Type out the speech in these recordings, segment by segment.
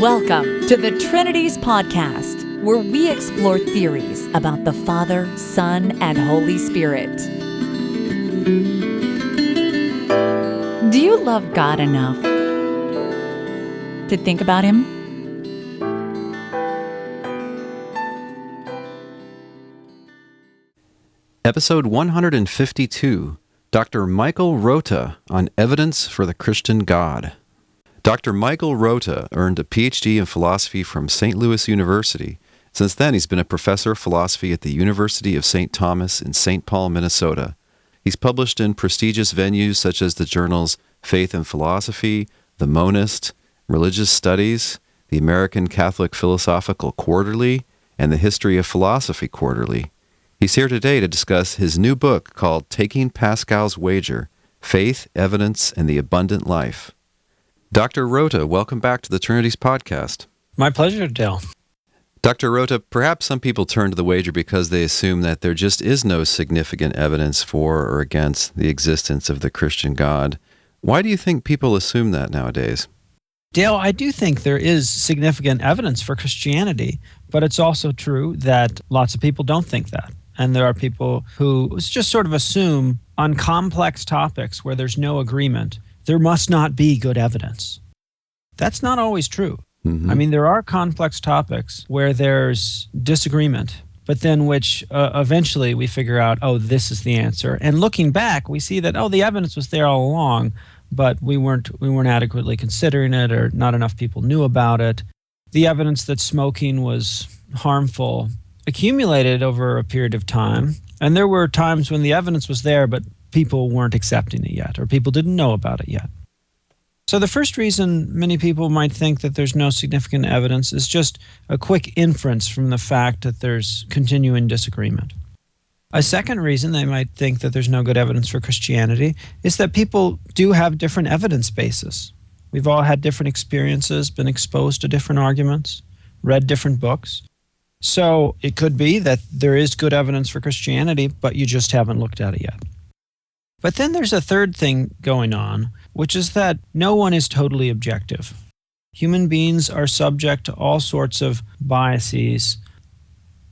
Welcome to the Trinities podcast, where we explore theories about the Father, Son, and Holy Spirit. Do you love God enough to think about Him? Episode 152, Dr. Michael Rota on Evidence for the Christian God. Dr. Michael Rota earned a PhD in philosophy from St. Louis University. Since then, he's been a professor of philosophy at the University of St. Thomas in St. Paul, Minnesota. He's published in prestigious venues such as the journals Faith and Philosophy, The Monist, Religious Studies, the American Catholic Philosophical Quarterly, and the History of Philosophy Quarterly. He's here today to discuss his new book called Taking Pascal's Wager, Faith, Evidence, and the Abundant Life. Dr. Rota, welcome back to the Trinities podcast. My pleasure, Dale. Dr. Rota, perhaps some people turn to the wager because they assume that there just is no significant evidence for or against the existence of the Christian God. Why do you think people assume that nowadays? Dale, I do think there is significant evidence for Christianity, but it's also true that lots of people don't think that. And there are people who just sort of assume on complex topics where there's no agreement, there must not be good evidence. That's not always true. I mean, there are complex topics where there's disagreement, but then which eventually we figure out, oh, this is the answer. And looking back, we see that, oh, the evidence was there all along, but we weren't adequately considering it, or not enough people knew about it. The evidence that smoking was harmful accumulated over a period of time, and there were times when the evidence was there, but people weren't accepting it yet, or people didn't know about it yet. So the first reason many people might think that there's no significant evidence is just a quick inference from the fact that there's continuing disagreement. A second reason they might think that there's no good evidence for Christianity is that people do have different evidence bases. We've all had different experiences, been exposed to different arguments, read different books. So it could be that there is good evidence for Christianity, but you just haven't looked at it yet. But then there's a third thing going on, which is that no one is totally objective. Human beings are subject to all sorts of biases.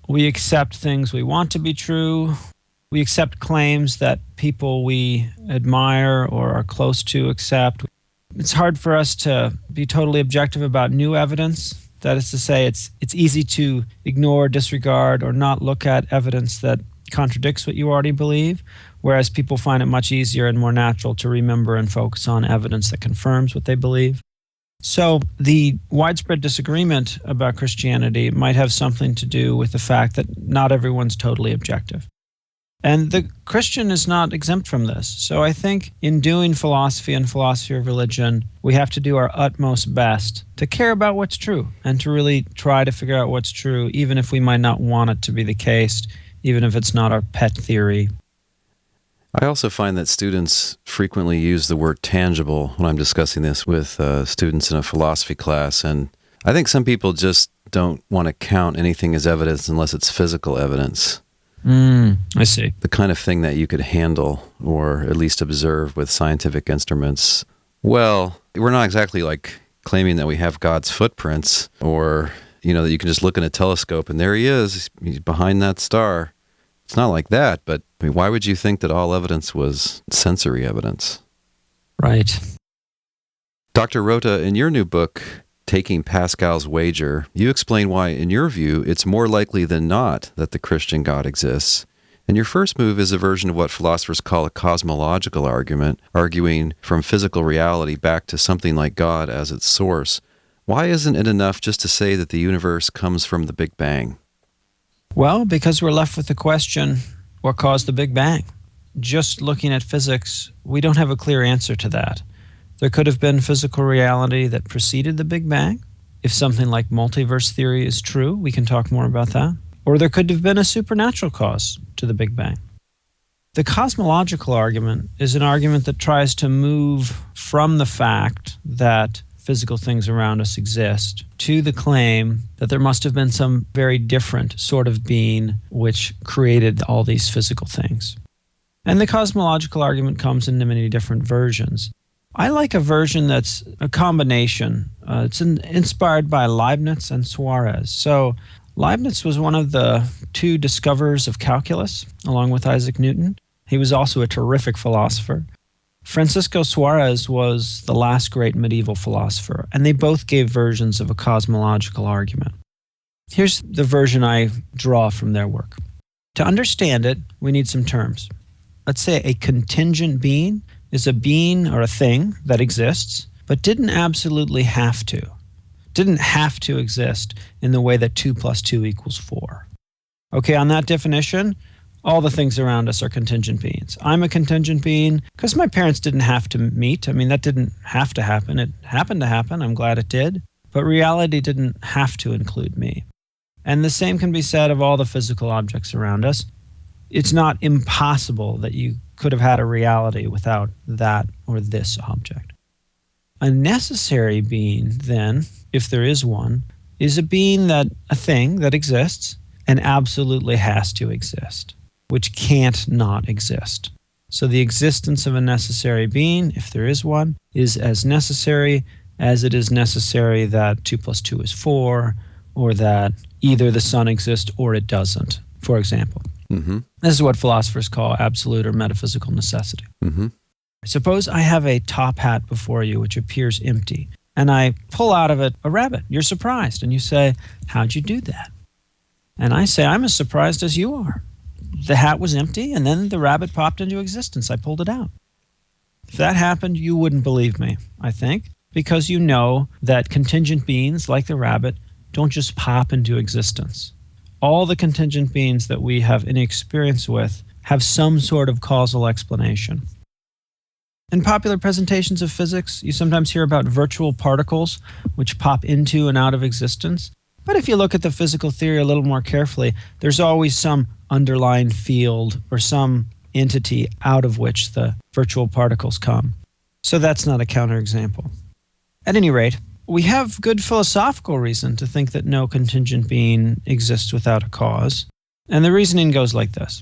We accept things we want to be true. We accept claims that people we admire or are close to accept. It's hard for us to be totally objective about new evidence. That is to say, it's easy to ignore, disregard, or not look at evidence that contradicts what you already believe, whereas people find it much easier and more natural to remember and focus on evidence that confirms what they believe. So the widespread disagreement about Christianity might have something to do with the fact that not everyone's totally objective. And the Christian is not exempt from this. So I think in doing philosophy and philosophy of religion, we have to do our utmost best to care about what's true and to really try to figure out what's true, even if we might not want it to be the case, even if it's not our pet theory. I also find that students frequently use the word tangible when I'm discussing this with students in a philosophy class, and I think some people just don't want to count anything as evidence unless it's physical evidence. I see. The kind of thing that you could handle or at least observe with scientific instruments. Well, we're not exactly like claiming that we have God's footprints, or, that you can just look in a telescope and there he is, he's behind that star. It's not like that, but why would you think that all evidence was sensory evidence? Right. Dr. Rota, in your new book, Taking Pascal's Wager, you explain why, in your view, it's more likely than not that the Christian God exists. And your first move is a version of what philosophers call a cosmological argument, arguing from physical reality back to something like God as its source. Why isn't it enough just to say that the universe comes from the Big Bang? Well, because we're left with the question, what caused the Big Bang? Just looking at physics, we don't have a clear answer to that. There could have been physical reality that preceded the Big Bang. If something like multiverse theory is true, we can talk more about that. Or there could have been a supernatural cause to the Big Bang. The cosmological argument is an argument that tries to move from the fact that physical things around us exist to the claim that there must have been some very different sort of being which created all these physical things. And the cosmological argument comes in many different versions. I like a version that's a combination. It's inspired by Leibniz and Suarez. So Leibniz was one of the two discoverers of calculus, along with Isaac Newton. He was also a terrific philosopher. Francisco Suarez was the last great medieval philosopher, and they both gave versions of a cosmological argument. Here's the version I draw from their work. To understand it, we need some terms. Let's say a contingent being is a being or a thing that exists, but didn't absolutely have to. Didn't have to exist in the way that 2 + 2 = 4. Okay, on that definition, all the things around us are contingent beings. I'm a contingent being because my parents didn't have to meet. I mean, that didn't have to happen. It happened to happen. I'm glad it did. But reality didn't have to include me. And the same can be said of all the physical objects around us. It's not impossible that you could have had a reality without that or this object. A necessary being, then, if there is one, is a thing that exists and absolutely has to exist, which can't not exist. So the existence of a necessary being, if there is one, is as necessary as it is necessary that 2 + 2 = 4, or that either the sun exists or it doesn't, for example. Mm-hmm. This is what philosophers call absolute or metaphysical necessity. Mm-hmm. Suppose I have a top hat before you which appears empty, and I pull out of it a rabbit. You're surprised, and you say, "How'd you do that?" And I say, "I'm as surprised as you are. The hat was empty, and then the rabbit popped into existence. I pulled it out." If that happened, you wouldn't believe me, I think, because you know that contingent beings, like the rabbit, don't just pop into existence. All the contingent beings that we have any experience with have some sort of causal explanation. In popular presentations of physics, you sometimes hear about virtual particles which pop into and out of existence. But if you look at the physical theory a little more carefully, there's always some underlying field or some entity out of which the virtual particles come. So that's not a counterexample. At any rate, we have good philosophical reason to think that no contingent being exists without a cause. And the reasoning goes like this.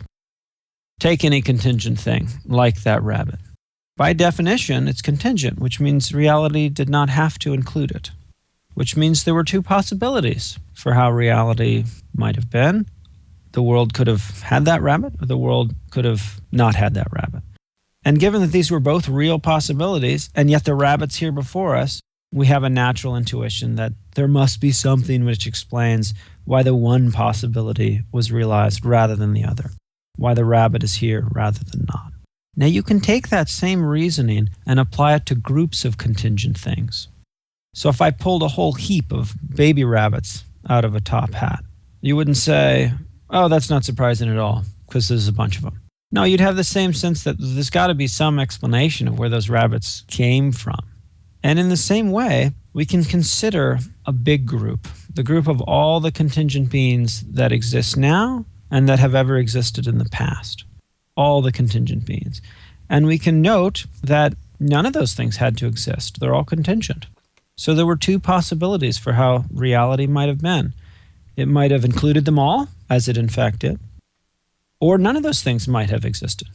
Take any contingent thing, like that rabbit. By definition, it's contingent, which means reality did not have to include it, which means there were two possibilities for how reality might have been. The world could have had that rabbit, or the world could have not had that rabbit. And given that these were both real possibilities, and yet the rabbit's here before us, we have a natural intuition that there must be something which explains why the one possibility was realized rather than the other, why the rabbit is here rather than not. Now you can take that same reasoning and apply it to groups of contingent things. So if I pulled a whole heap of baby rabbits out of a top hat, you wouldn't say, "Oh, that's not surprising at all, because there's a bunch of them." No, you'd have the same sense that there's got to be some explanation of where those rabbits came from. And in the same way, we can consider a big group, the group of all the contingent beings that exist now and that have ever existed in the past. All the contingent beings. And we can note that none of those things had to exist. They're all contingent. So there were two possibilities for how reality might have been. It might have included them all, as it in fact did, or none of those things might have existed.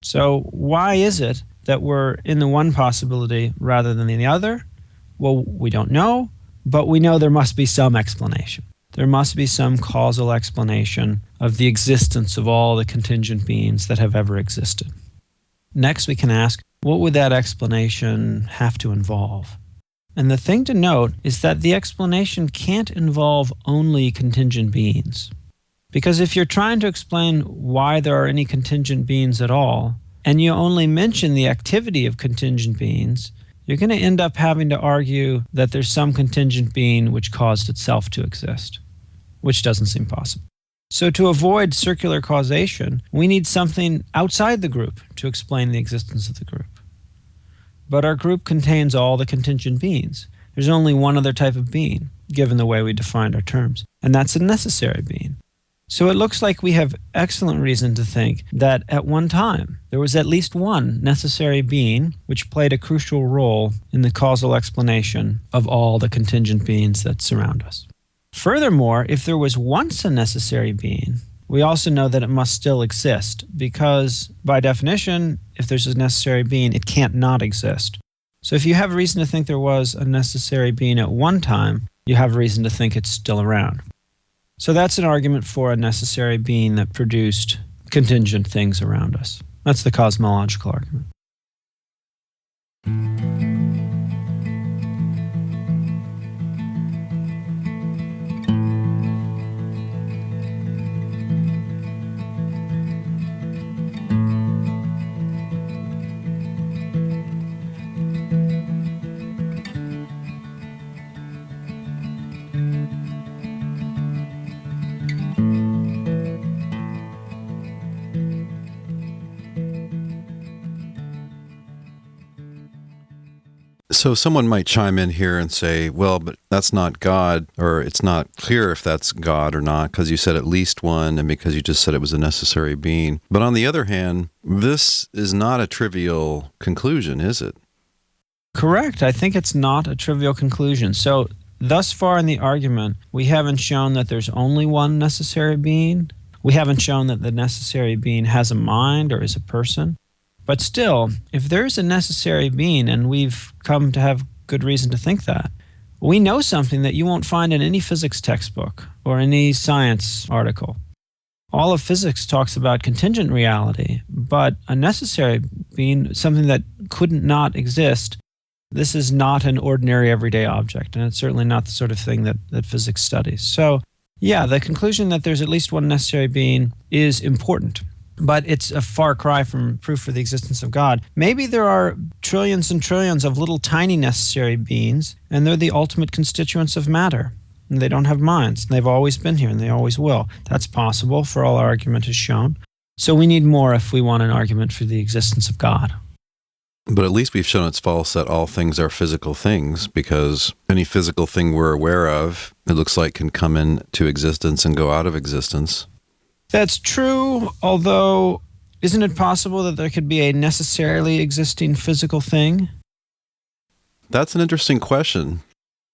So why is it that we're in the one possibility rather than the other? Well, we don't know, but we know there must be some explanation. There must be some causal explanation of the existence of all the contingent beings that have ever existed. Next, we can ask, what would that explanation have to involve? And the thing to note is that the explanation can't involve only contingent beings. Because if you're trying to explain why there are any contingent beings at all, and you only mention the activity of contingent beings, you're going to end up having to argue that there's some contingent being which caused itself to exist, which doesn't seem possible. So to avoid circular causation, we need something outside the group to explain the existence of the group. But our group contains all the contingent beings. There's only one other type of being, given the way we defined our terms, and that's a necessary being. So it looks like we have excellent reason to think that at one time there was at least one necessary being which played a crucial role in the causal explanation of all the contingent beings that surround us. Furthermore, if there was once a necessary being, we also know that it must still exist because, by definition, if there's a necessary being, it can't not exist. So if you have reason to think there was a necessary being at one time, you have reason to think it's still around. So that's an argument for a necessary being that produced contingent things around us. That's the cosmological argument. So someone might chime in here and say, well, but that's not God, or it's not clear if that's God or not, because you said at least one, and because you just said it was a necessary being. But on the other hand, this is not a trivial conclusion, is it? Correct. I think it's not a trivial conclusion. So thus far in the argument, we haven't shown that there's only one necessary being. We haven't shown that the necessary being has a mind or is a person. But still, if there's a necessary being, and we've come to have good reason to think that, we know something that you won't find in any physics textbook or any science article. All of physics talks about contingent reality, but a necessary being, something that couldn't not exist, this is not an ordinary everyday object, and it's certainly not the sort of thing that physics studies. So, yeah, the conclusion that there's at least one necessary being is important. But it's a far cry from proof for the existence of God. Maybe there are trillions and trillions of little tiny necessary beings, and they're the ultimate constituents of matter. And they don't have minds. They've always been here, and they always will. That's possible, for all our argument is shown. So we need more if we want an argument for the existence of God. But at least we've shown it's false that all things are physical things, because any physical thing we're aware of, it looks like can come into existence and go out of existence. That's true, although isn't it possible that there could be a necessarily existing physical thing? That's an interesting question.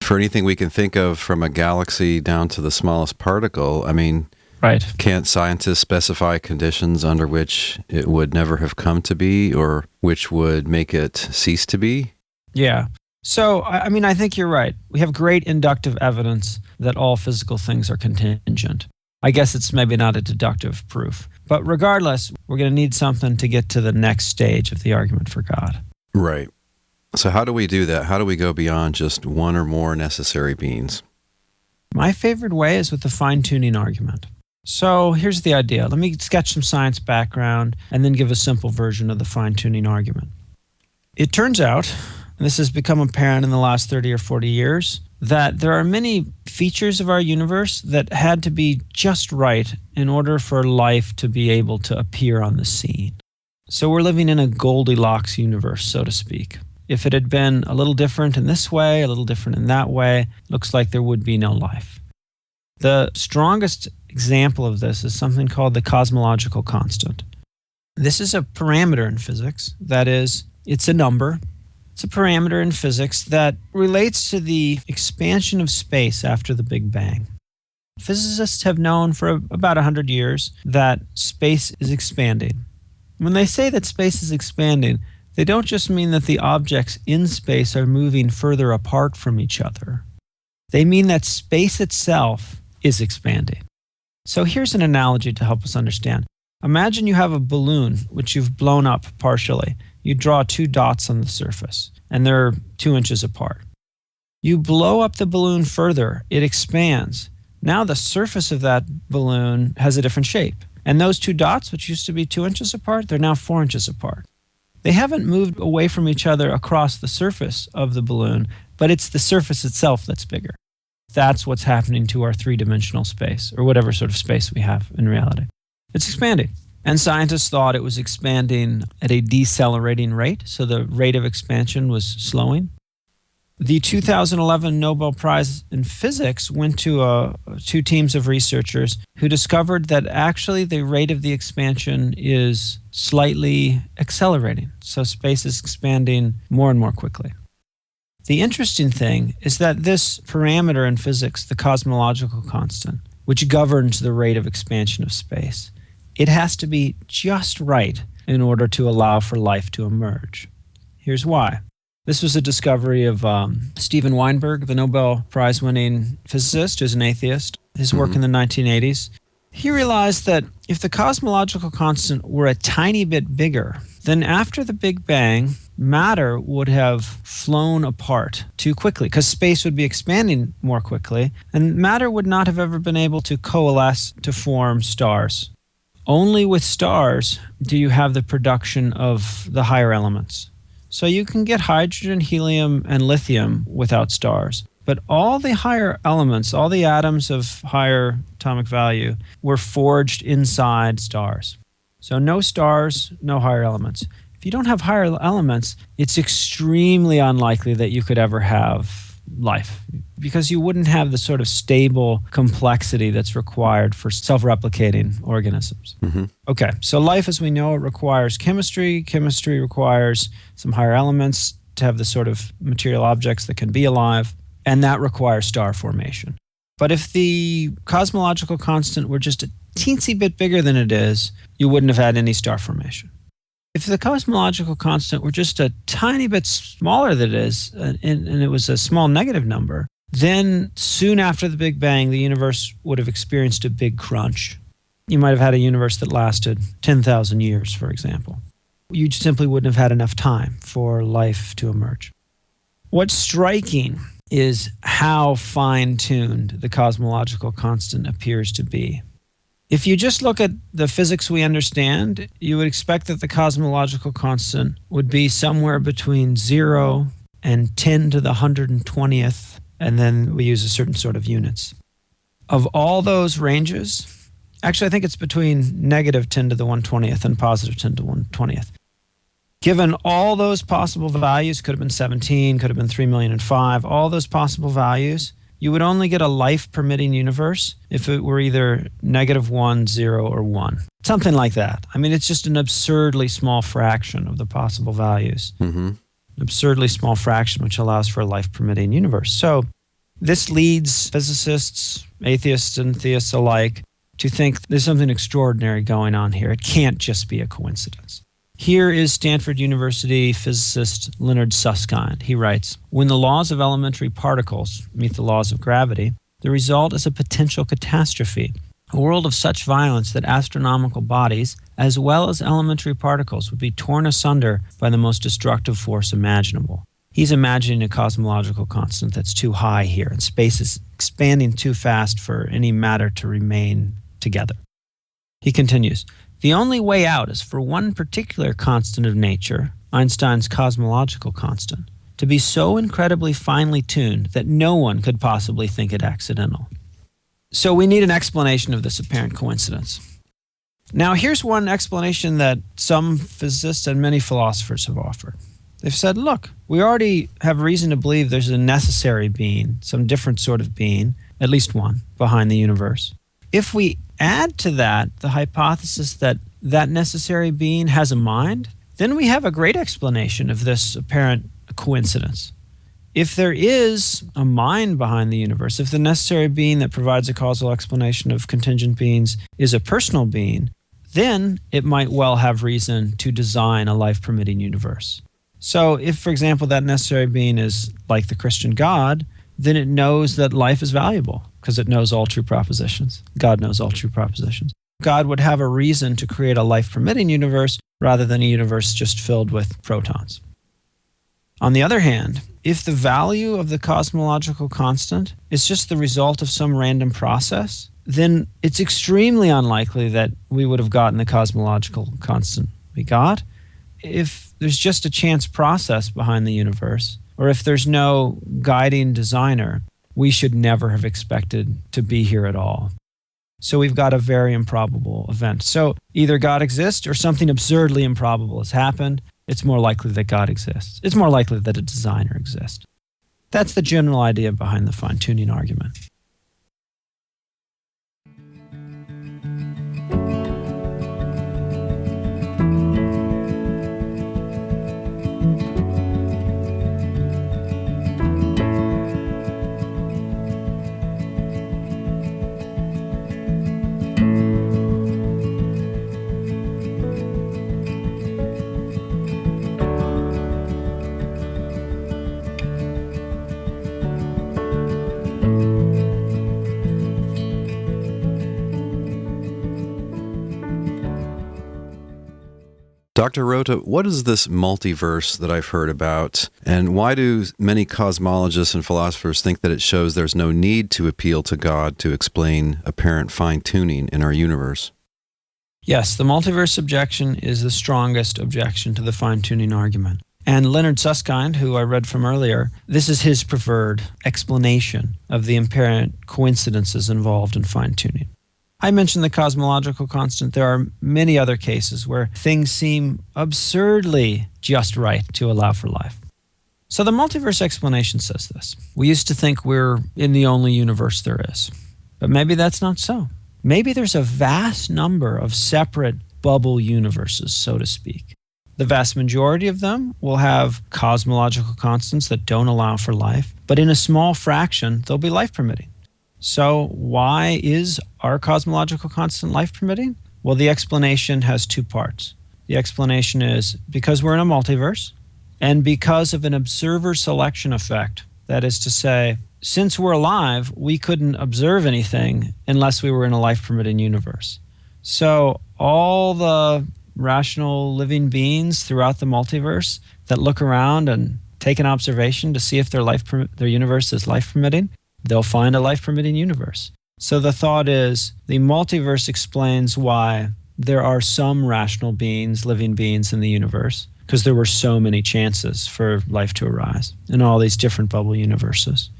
For anything we can think of from a galaxy down to the smallest particle, I mean, right. Can't scientists specify conditions under which it would never have come to be, or which would make it cease to be? Yeah. So, I mean, I think you're right. We have great inductive evidence that all physical things are contingent. I guess it's maybe not a deductive proof. But regardless, we're going to need something to get to the next stage of the argument for God. Right. So how do we do that? How do we go beyond just one or more necessary beings? My favorite way is with the fine-tuning argument. So here's the idea. Let me sketch some science background and then give a simple version of the fine-tuning argument. It turns out, and this has become apparent in the last 30 or 40 years, that there are many features of our universe that had to be just right in order for life to be able to appear on the scene. So we're living in a Goldilocks universe, so to speak. If it had been a little different in this way, a little different in that way, looks like there would be no life. The strongest example of this is something called the cosmological constant. This is a parameter in physics. That is, it's a number. It's a parameter in physics that relates to the expansion of space after the Big Bang. Physicists have known for about 100 years that space is expanding. When they say that space is expanding, they don't just mean that the objects in space are moving further apart from each other. They mean that space itself is expanding. So here's an analogy to help us understand. Imagine you have a balloon which you've blown up partially. You draw two dots on the surface, and they're 2 inches apart. You blow up the balloon further, it expands. Now the surface of that balloon has a different shape. And those two dots, which used to be 2 inches apart, they're now 4 inches apart. They haven't moved away from each other across the surface of the balloon, but it's the surface itself that's bigger. That's what's happening to our three-dimensional space, or whatever sort of space we have in reality. It's expanding. And scientists thought it was expanding at a decelerating rate, so the rate of expansion was slowing. The 2011 Nobel Prize in Physics went to two teams of researchers who discovered that actually the rate of the expansion is slightly accelerating. So space is expanding more and more quickly. The interesting thing is that this parameter in physics, the cosmological constant, which governs the rate of expansion of space, it has to be just right in order to allow for life to emerge. Here's why. This was a discovery of Steven Weinberg, the Nobel Prize-winning physicist who's an atheist. His work in the 1980s. He realized that if the cosmological constant were a tiny bit bigger, then after the Big Bang, matter would have flown apart too quickly because space would be expanding more quickly, and matter would not have ever been able to coalesce to form stars. Only with stars do you have the production of the higher elements. So you can get hydrogen, helium, and lithium without stars. But all the higher elements, all the atoms of higher atomic value, were forged inside stars. So no stars, no higher elements. If you don't have higher elements, it's extremely unlikely that you could ever have life because you wouldn't have the sort of stable complexity that's required for self-replicating organisms. Okay, so life as we know it requires chemistry. Chemistry requires some higher elements to have the sort of material objects that can be alive, and that requires star formation. But if the cosmological constant were just a teensy bit bigger than it is, you wouldn't have had any star formation. If the cosmological constant were just a tiny bit smaller than it is, and it was a small negative number, then soon after the Big Bang, the universe would have experienced a big crunch. You might have had a universe that lasted 10,000 years, for example. You simply wouldn't have had enough time for life to emerge. What's striking is how fine-tuned the cosmological constant appears to be. If you just look at the physics we understand, you would expect that the cosmological constant would be somewhere between 0 and 10 to the 120th, and then we use a certain sort of units. Of all those ranges, actually I think it's between negative 10 to the 120th and positive 10 to the 120th. Given all those possible values, could have been 17, could have been 3,000,005, all those possible values, you would only get a life-permitting universe if it were either -1, 0, or 1. Something like that. I mean, it's just an absurdly small fraction of the possible values. An absurdly small fraction which allows for a life-permitting universe. So this leads physicists, atheists, and theists alike to think there's something extraordinary going on here. It can't just be a coincidence. Here is Stanford University physicist Leonard Susskind. He writes, "When the laws of elementary particles meet the laws of gravity, the result is a potential catastrophe, a world of such violence that astronomical bodies, as well as elementary particles, would be torn asunder by the most destructive force imaginable." He's imagining a cosmological constant that's too high here, and space is expanding too fast for any matter to remain together. He continues, "The only way out is for one particular constant of nature, Einstein's cosmological constant, to be so incredibly finely tuned that no one could possibly think it accidental." So we need an explanation of this apparent coincidence. Now here's one explanation that some physicists and many philosophers have offered. They've said, look, we already have reason to believe there's a necessary being, some different sort of being, at least one, behind the universe. If we add to that the hypothesis that that necessary being has a mind, then we have a great explanation of this apparent coincidence. If there is a mind behind the universe, if the necessary being that provides a causal explanation of contingent beings is a personal being, then it might well have reason to design a life-permitting universe. So if, for example, that necessary being is like the Christian God, then it knows that life is valuable because it knows all true propositions. God knows all true propositions. God would have a reason to create a life-permitting universe rather than a universe just filled with protons. On the other hand, if the value of the cosmological constant is just the result of some random process, then it's extremely unlikely that we would have gotten the cosmological constant we got. If there's just a chance process behind the universe, or if there's no guiding designer, we should never have expected to be here at all. So we've got a very improbable event. So either God exists or something absurdly improbable has happened. It's more likely that God exists. It's more likely that a designer exists. That's the general idea behind the fine-tuning argument. Dr. Rota, what is this multiverse that I've heard about, and why do many cosmologists and philosophers think that it shows there's no need to appeal to God to explain apparent fine-tuning in our universe? Yes, the multiverse objection is the strongest objection to the fine-tuning argument. And Leonard Susskind, who I read from earlier, this is his preferred explanation of the apparent coincidences involved in fine-tuning. I mentioned the cosmological constant. There are many other cases where things seem absurdly just right to allow for life. So the multiverse explanation says this. We used to think we're in the only universe there is, but maybe that's not so. Maybe there's a vast number of separate bubble universes, so to speak. The vast majority of them will have cosmological constants that don't allow for life, but in a small fraction, they'll be life permitting. So why is our cosmological constant life permitting? Well, the explanation has two parts. The explanation is because we're in a multiverse and because of an observer selection effect. That is to say, since we're alive, we couldn't observe anything unless we were in a life-permitting universe. So all the rational living beings throughout the multiverse that look around and take an observation to see if their universe is life-permitting, they'll find a life-permitting universe. So the thought is the multiverse explains why there are some rational beings, living beings in the universe, because there were so many chances for life to arise in all these different bubble universes.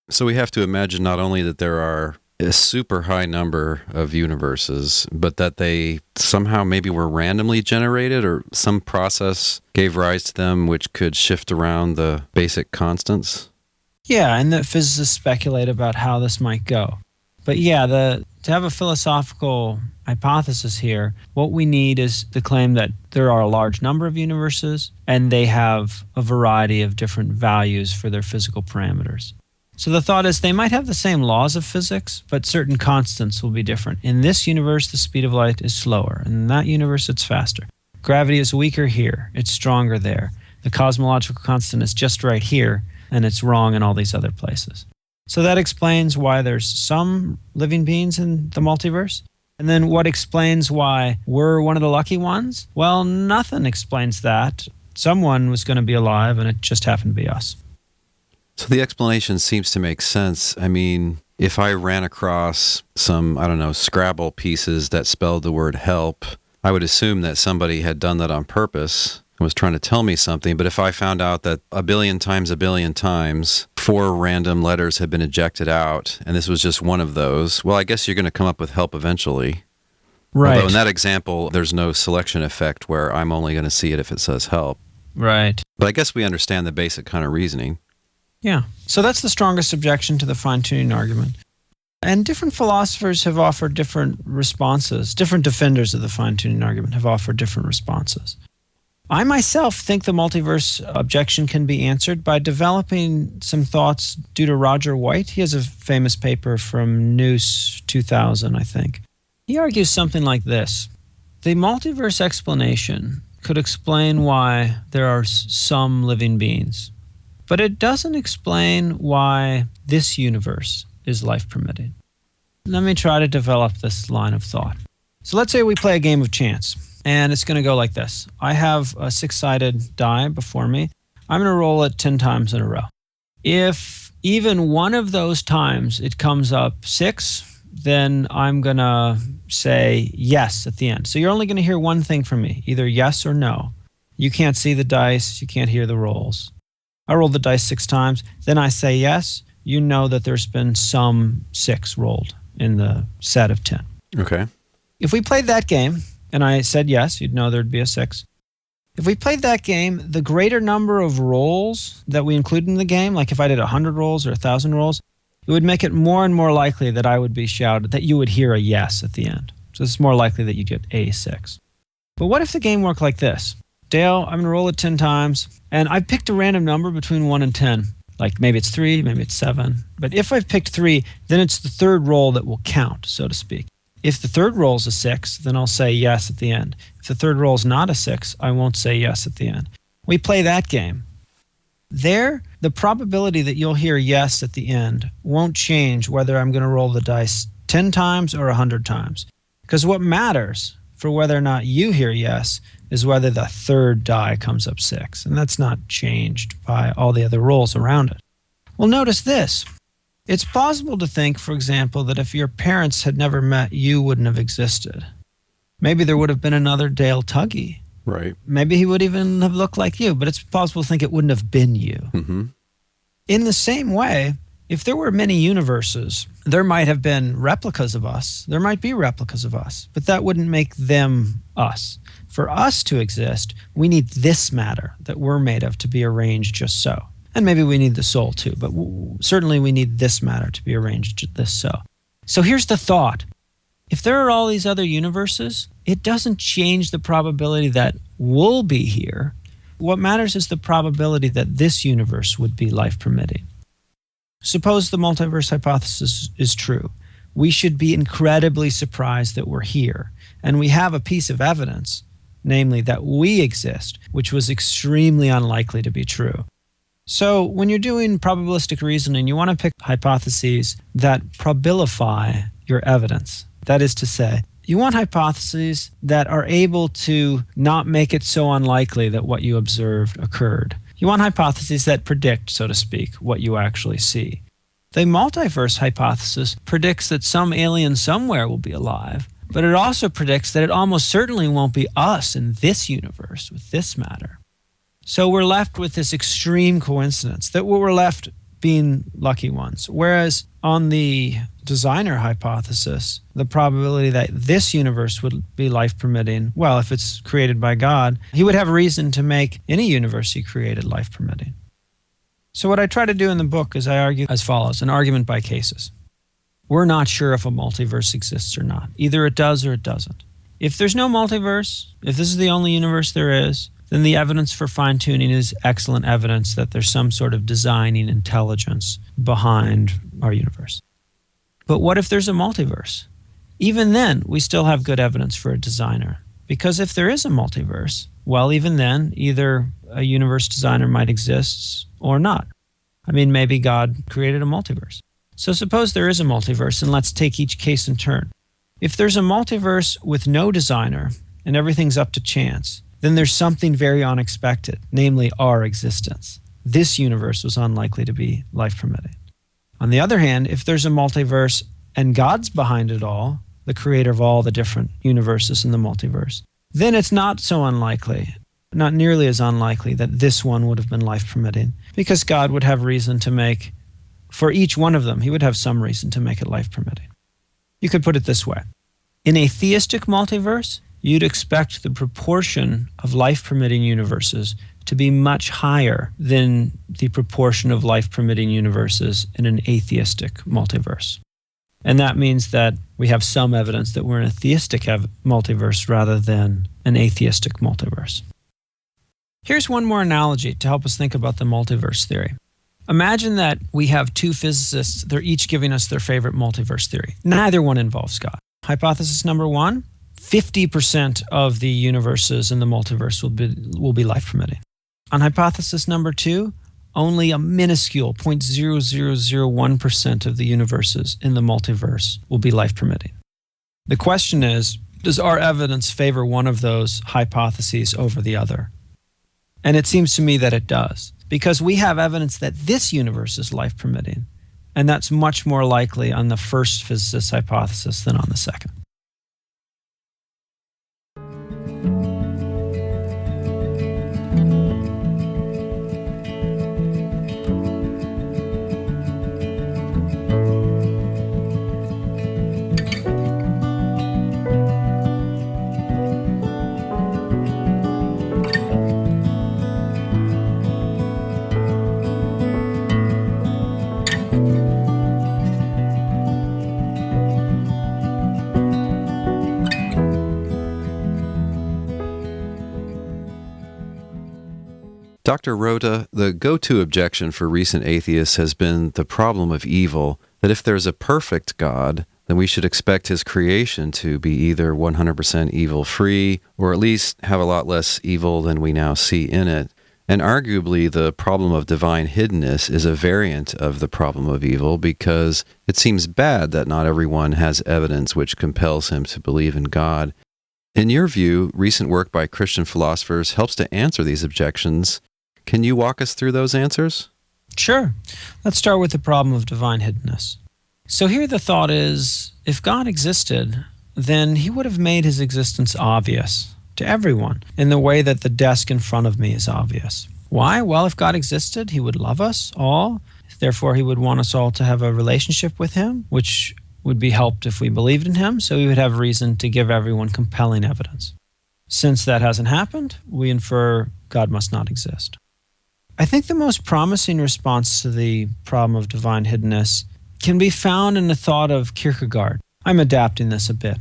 So we have to imagine not only that there are a super high number of universes, but that they somehow maybe were randomly generated or some process gave rise to them which could shift around the basic constants? Yeah, and the physicists speculate about how this might go. But yeah, to have a philosophical hypothesis here, what we need is the claim that there are a large number of universes and they have a variety of different values for their physical parameters. So the thought is they might have the same laws of physics, but certain constants will be different. In this universe, the speed of light is slower. In that universe, it's faster. Gravity is weaker here. It's stronger there. The cosmological constant is just right here, and it's wrong in all these other places. So that explains why there's some living beings in the multiverse. And then what explains why we're one of the lucky ones? Well, nothing explains that. Someone was going to be alive, and it just happened to be us. So the explanation seems to make sense. I mean, if I ran across some, Scrabble pieces that spelled the word help, I would assume that somebody had done that on purpose and was trying to tell me something. But if I found out that a billion times, 4 random letters had been ejected out, and this was just one of those, well, I guess you're going to come up with help eventually. Right. Although in that example, there's no selection effect where I'm only going to see it if it says help. Right. But I guess we understand the basic kind of reasoning. Yeah. So that's the strongest objection to the fine-tuning argument. And different philosophers have offered different responses. Different defenders of the fine-tuning argument have offered different responses. I myself think the multiverse objection can be answered by developing some thoughts due to Roger White. He has a famous paper from Noose 2000, I think. He argues something like this. The multiverse explanation could explain why there are some living beings, but it doesn't explain why this universe is life-permitting. Let me try to develop this line of thought. So let's say we play a game of chance. And it's going to go like this. I have a 6-sided die before me. I'm going to roll it 10 times in a row. If even one of those times it comes up 6, then I'm going to say yes at the end. So you're only going to hear one thing from me, either yes or no. You can't see the dice. You can't hear the rolls. I roll the dice 6 times. Then I say yes. You know that there's been some 6 rolled in the set of 10. Okay. If we played that game, and I said yes, you'd know there'd be a 6. If we played that game, the greater number of rolls that we include in the game, like if I did 100 rolls or 1,000 rolls, it would make it more and more likely that I would be shouted, that you would hear a yes at the end. So it's more likely that you'd get a 6. But what if the game worked like this? Dale, I'm going to roll it 10 times, and I picked a random number between 1 and 10. Like maybe it's 3, maybe it's 7. But if I've picked 3, then it's the third roll that will count, so to speak. If the third roll is a 6, then I'll say yes at the end. If the third roll is not a 6, I won't say yes at the end. We play that game. There, the probability that you'll hear yes at the end won't change whether I'm going to roll the dice 10 times or 100 times. Because what matters for whether or not you hear yes is whether the third die comes up 6. And that's not changed by all the other rules around it. Well, notice this. It's possible to think, for example, that if your parents had never met, you wouldn't have existed. Maybe there would have been another Dale Tuggy. Right. Maybe he would even have looked like you, but it's possible to think it wouldn't have been you. Mm-hmm. In the same way, if there were many universes, there might have been replicas of us. There might be replicas of us, but that wouldn't make them us. For us to exist, we need this matter that we're made of to be arranged just so. And maybe we need the soul too, but certainly we need this matter to be arranged this so. So here's the thought. If there are all these other universes, it doesn't change the probability that we'll be here. What matters is the probability that this universe would be life permitting. Suppose the multiverse hypothesis is true. We should be incredibly surprised that we're here. And we have a piece of evidence, namely that we exist, which was extremely unlikely to be true. So when you're doing probabilistic reasoning, you want to pick hypotheses that probabilify your evidence. That is to say, you want hypotheses that are able to not make it so unlikely that what you observed occurred. You want hypotheses that predict, so to speak, what you actually see. The multiverse hypothesis predicts that some alien somewhere will be alive, but it also predicts that it almost certainly won't be us in this universe with this matter. So we're left with this extreme coincidence that we're left being lucky ones. Whereas on the designer hypothesis, the probability that this universe would be life permitting, well, if it's created by God, he would have reason to make any universe he created life permitting. So what I try to do in the book is I argue as follows, an argument by cases. We're not sure if a multiverse exists or not. Either it does or it doesn't. If there's no multiverse, if this is the only universe there is, then the evidence for fine-tuning is excellent evidence that there's some sort of designing intelligence behind our universe. But what if there's a multiverse? Even then, we still have good evidence for a designer. Because if there is a multiverse, well, even then, either a universe designer might exist or not. I mean, maybe God created a multiverse. So suppose there is a multiverse, and let's take each case in turn. If there's a multiverse with no designer and everything's up to chance, then there's something very unexpected, namely our existence. This universe was unlikely to be life permitting. On the other hand, if there's a multiverse and God's behind it all, the creator of all the different universes in the multiverse, then it's not so unlikely, not nearly as unlikely that this one would have been life permitting, because God would have reason to make, for each one of them, he would have some reason to make it life permitting. You could put it this way. In a theistic multiverse, you'd expect the proportion of life-permitting universes to be much higher than the proportion of life-permitting universes in an atheistic multiverse. And that means that we have some evidence that we're in a theistic multiverse rather than an atheistic multiverse. Here's one more analogy to help us think about the multiverse theory. Imagine that we have two physicists, they're each giving us their favorite multiverse theory. Neither one involves God. Hypothesis number one, 50% of the universes in the multiverse will be life permitting. On hypothesis number two, only a minuscule 0.0001% of the universes in the multiverse will be life permitting. The question is, does our evidence favor one of those hypotheses over the other? And it seems to me that it does, because we have evidence that this universe is life permitting, and that's much more likely on the first physicist hypothesis than on the second. Dr. Rota, the go-to objection for recent atheists has been the problem of evil, that if there's a perfect God, then we should expect his creation to be either 100% evil-free, or at least have a lot less evil than we now see in it. And arguably, the problem of divine hiddenness is a variant of the problem of evil, because it seems bad that not everyone has evidence which compels him to believe in God. In your view, recent work by Christian philosophers helps to answer these objections. Can you walk us through those answers? Sure. Let's start with the problem of divine hiddenness. So here the thought is, if God existed, then he would have made his existence obvious to everyone in the way that the desk in front of me is obvious. Why? Well, if God existed, he would love us all. Therefore, he would want us all to have a relationship with him, which would be helped if we believed in him, so we would have reason to give everyone compelling evidence. Since that hasn't happened, we infer God must not exist. I think the most promising response to the problem of divine hiddenness can be found in the thought of Kierkegaard. I'm adapting this a bit.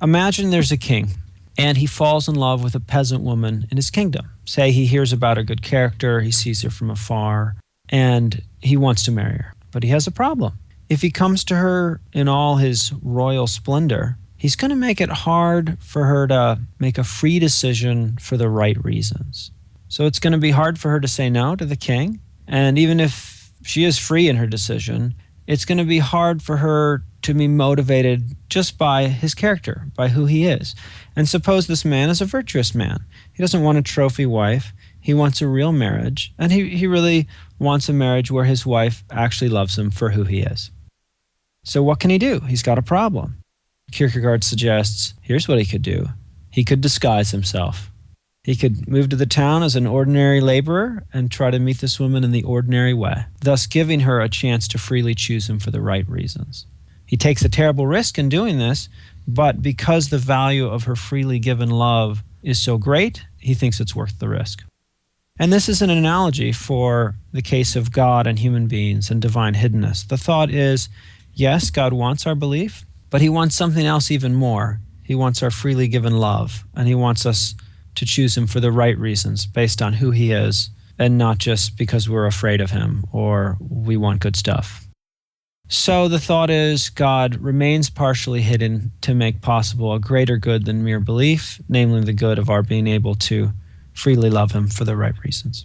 Imagine there's a king, and he falls in love with a peasant woman in his kingdom. Say he hears about her good character, he sees her from afar, and he wants to marry her. But he has a problem. If he comes to her in all his royal splendor, he's going to make it hard for her to make a free decision for the right reasons. So it's going to be hard for her to say no to the king. And even if she is free in her decision, it's going to be hard for her to be motivated just by his character, by who he is. And suppose this man is a virtuous man. He doesn't want a trophy wife. He wants a real marriage. And he really wants a marriage where his wife actually loves him for who he is. So what can he do? He's got a problem. Kierkegaard suggests, here's what he could do. He could disguise himself. He could move to the town as an ordinary laborer and try to meet this woman in the ordinary way, thus giving her a chance to freely choose him for the right reasons. He takes a terrible risk in doing this, but because the value of her freely given love is so great, he thinks it's worth the risk. And this is an analogy for the case of God and human beings and divine hiddenness. The thought is, yes, God wants our belief, but he wants something else even more. He wants our freely given love, and he wants us to choose him for the right reasons based on who he is and not just because we're afraid of him or we want good stuff. So the thought is God remains partially hidden to make possible a greater good than mere belief, namely the good of our being able to freely love him for the right reasons.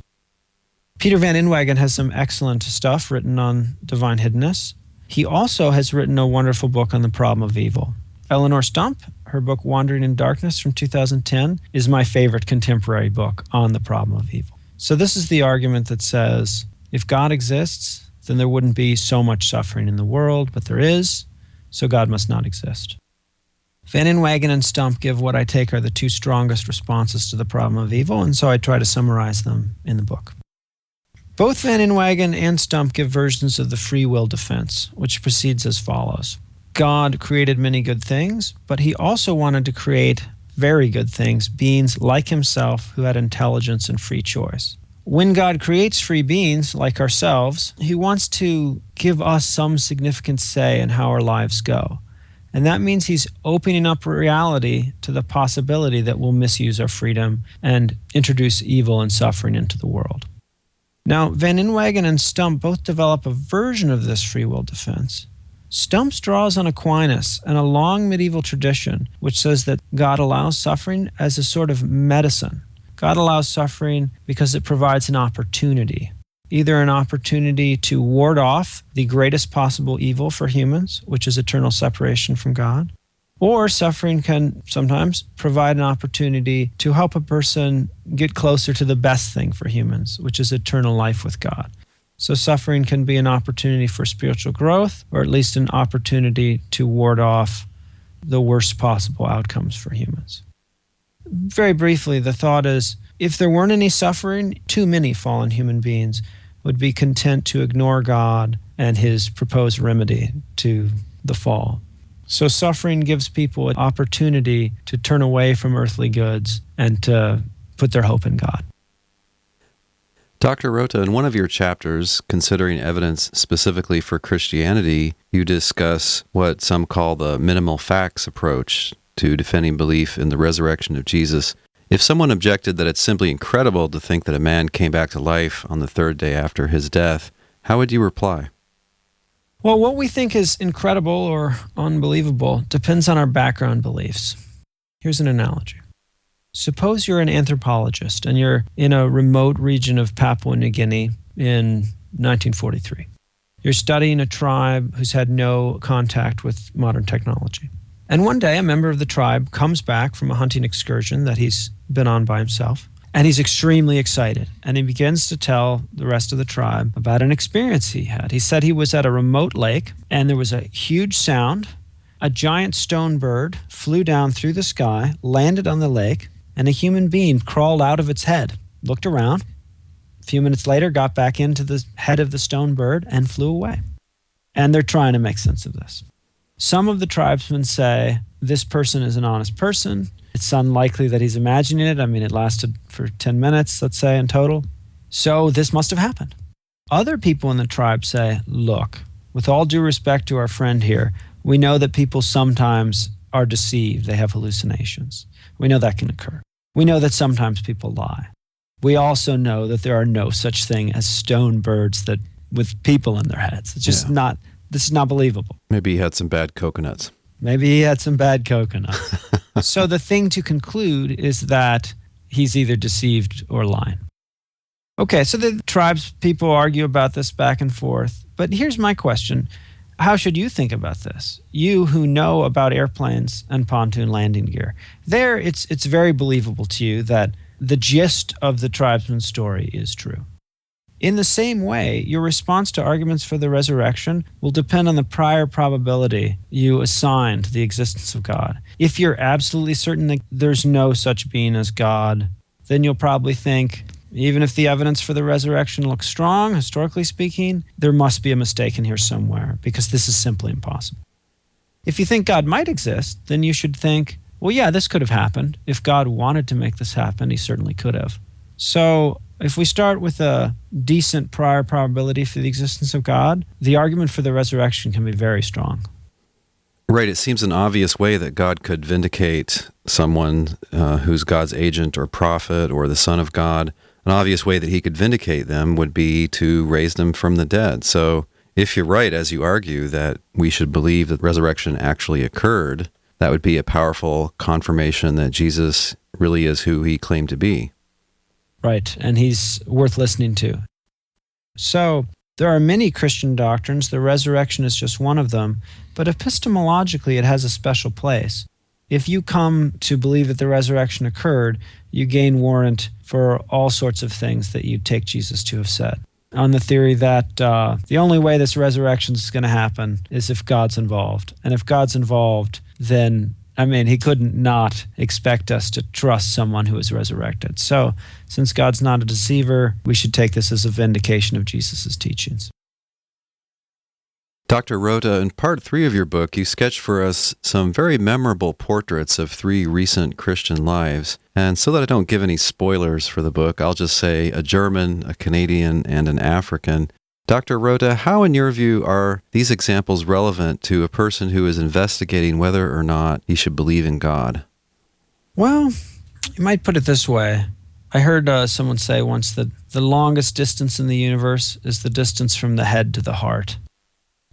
Peter Van Inwagen has some excellent stuff written on divine hiddenness. He also has written a wonderful book on the problem of evil. Eleanor Stump, her book Wandering in Darkness from 2010, is my favorite contemporary book on the problem of evil. So this is the argument that says, if God exists, then there wouldn't be so much suffering in the world, but there is, so God must not exist. Van Inwagen and Stump give what I take are the two strongest responses to the problem of evil, and so I try to summarize them in the book. Both Van Inwagen and Stump give versions of the Freewill Defense, which proceeds as follows. God created many good things, but he also wanted to create very good things, beings like himself who had intelligence and free choice. When God creates free beings like ourselves, he wants to give us some significant say in how our lives go. And that means he's opening up reality to the possibility that we'll misuse our freedom and introduce evil and suffering into the world. Now, Van Inwagen and Stump both develop a version of this free will defense. Stump draws on Aquinas and a long medieval tradition which says that God allows suffering as a sort of medicine. God allows suffering because it provides an opportunity, either an opportunity to ward off the greatest possible evil for humans, which is eternal separation from God, or suffering can sometimes provide an opportunity to help a person get closer to the best thing for humans, which is eternal life with God. So suffering can be an opportunity for spiritual growth, or at least an opportunity to ward off the worst possible outcomes for humans. Very briefly, the thought is, if there weren't any suffering, too many fallen human beings would be content to ignore God and his proposed remedy to the fall. So suffering gives people an opportunity to turn away from earthly goods and to put their hope in God. Dr. Rota, in one of your chapters, considering evidence specifically for Christianity, you discuss what some call the minimal facts approach to defending belief in the resurrection of Jesus. If someone objected that it's simply incredible to think that a man came back to life on the third day after his death, how would you reply? Well, what we think is incredible or unbelievable depends on our background beliefs. Here's an analogy. Suppose you're an anthropologist and you're in a remote region of Papua New Guinea in 1943. You're studying a tribe who's had no contact with modern technology. And one day, a member of the tribe comes back from a hunting excursion that he's been on by himself, and he's extremely excited. And he begins to tell the rest of the tribe about an experience he had. He said he was at a remote lake, and there was a huge sound. A giant stone bird flew down through the sky, landed on the lake, and a human being crawled out of its head, looked around. A few minutes later, got back into the head of the stone bird and flew away. And they're trying to make sense of this. Some of the tribesmen say, this person is an honest person. It's unlikely that he's imagining it. I mean, it lasted for 10 minutes, let's say, in total. So this must have happened. Other people in the tribe say, look, with all due respect to our friend here, we know that people sometimes are deceived. They have hallucinations. We know that can occur. We know that sometimes people lie. We also know that there are no such thing as stone birds that with people in their heads. It's just not, this is not believable. Maybe he had some bad coconuts. Maybe he had some bad coconuts. So the thing to conclude is that he's either deceived or lying. Okay, so the tribes people argue about this back and forth. But here's my question. How should you think about this? You who know about airplanes and pontoon landing gear. There, it's very believable to you that the gist of the tribesman's story is true. In the same way, your response to arguments for the resurrection will depend on the prior probability you assign to the existence of God. If you're absolutely certain that there's no such being as God, then you'll probably think, even if the evidence for the resurrection looks strong, historically speaking, there must be a mistake in here somewhere, because this is simply impossible. If you think God might exist, then you should think, well, yeah, this could have happened. If God wanted to make this happen, he certainly could have. So if we start with a decent prior probability for the existence of God, the argument for the resurrection can be very strong. Right. It seems an obvious way that God could vindicate someone who's God's agent or prophet or the Son of God. An obvious way that he could vindicate them would be to raise them from the dead. So if you're right, as you argue, that we should believe that resurrection actually occurred, that would be a powerful confirmation that Jesus really is who he claimed to be. Right, and he's worth listening to. So there are many Christian doctrines. The resurrection is just one of them, but epistemologically it has a special place. If you come to believe that the resurrection occurred, you gain warrant for all sorts of things that you take Jesus to have said. On the theory that the only way this resurrection is going to happen is if God's involved. And if God's involved, then, he couldn't not expect us to trust someone who is resurrected. So, since God's not a deceiver, we should take this as a vindication of Jesus' teachings. Dr. Rota, in part 3 of your book, you sketch for us some very memorable portraits of 3 recent Christian lives. And so that I don't give any spoilers for the book, I'll just say a German, a Canadian, and an African. Dr. Rota, how in your view are these examples relevant to a person who is investigating whether or not he should believe in God? Well, you might put it this way. I heard someone say once that the longest distance in the universe is the distance from the head to the heart.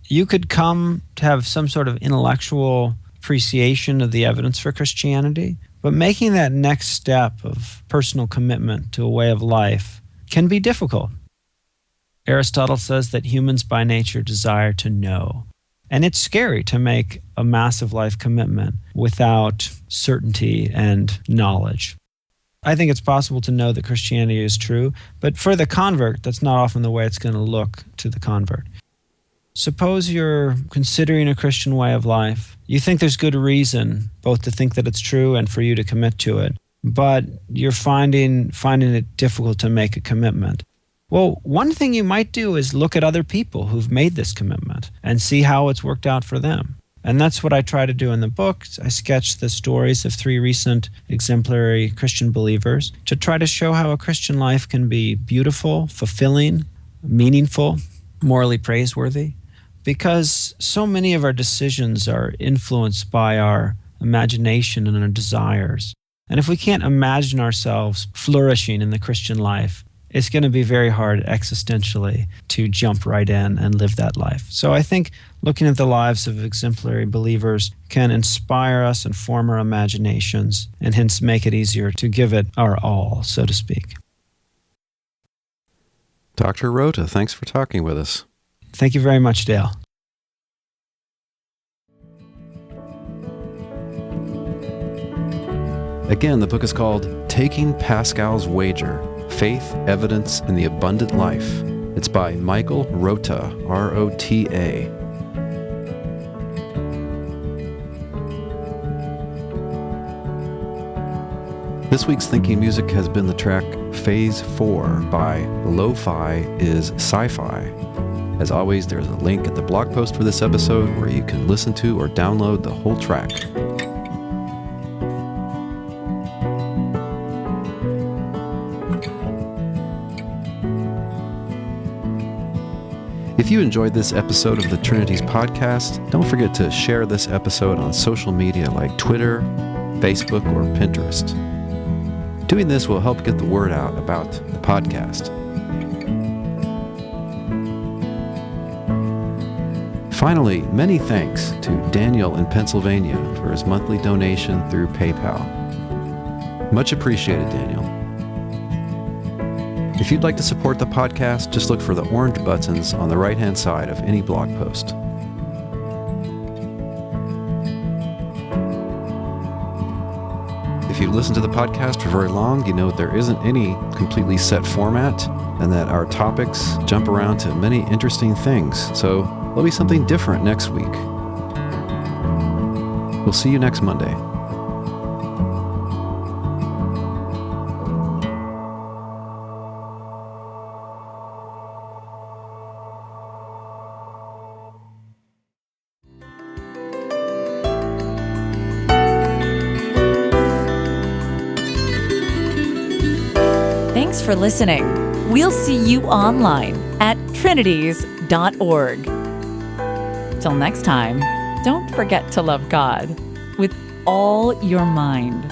You could come to have some sort of intellectual appreciation of the evidence for Christianity, but making that next step of personal commitment to a way of life can be difficult. Aristotle says that humans by nature desire to know, and it's scary to make a massive life commitment without certainty and knowledge. I think it's possible to know that Christianity is true, but for the convert, that's not often the way it's going to look to the convert. Suppose you're considering a Christian way of life. You think there's good reason both to think that it's true and for you to commit to it, but you're finding it difficult to make a commitment. Well, one thing you might do is look at other people who've made this commitment and see how it's worked out for them. And that's what I try to do in the book. I sketch the stories of 3 recent exemplary Christian believers to try to show how a Christian life can be beautiful, fulfilling, meaningful, morally praiseworthy. Because so many of our decisions are influenced by our imagination and our desires. And if we can't imagine ourselves flourishing in the Christian life, it's going to be very hard existentially to jump right in and live that life. So I think looking at the lives of exemplary believers can inspire us and form our imaginations, and hence make it easier to give it our all, so to speak. Dr. Rota, thanks for talking with us. Thank you very much, Dale. Again, the book is called Taking Pascal's Wager, Faith, Evidence, and the Abundant Life. It's by Michael Rota, R-O-T-A. This week's Thinking Music has been the track Phase 4 by Lo-Fi is Sci-Fi. As always, there's a link at the blog post for this episode where you can listen to or download the whole track. If you enjoyed this episode of the Trinities podcast, don't forget to share this episode on social media like Twitter, Facebook, or Pinterest. Doing this will help get the word out about the podcast. Finally, many thanks to Daniel in Pennsylvania for his monthly donation through PayPal. Much appreciated, Daniel. If you'd like to support the podcast, just look for the orange buttons on the right-hand side of any blog post. If you've listened to the podcast for very long, you know there isn't any completely set format and that our topics jump around to many interesting things. So there'll be something different next week. We'll see you next Monday. Thanks for listening. We'll see you online at trinities.org. Till next time, don't forget to love God with all your mind.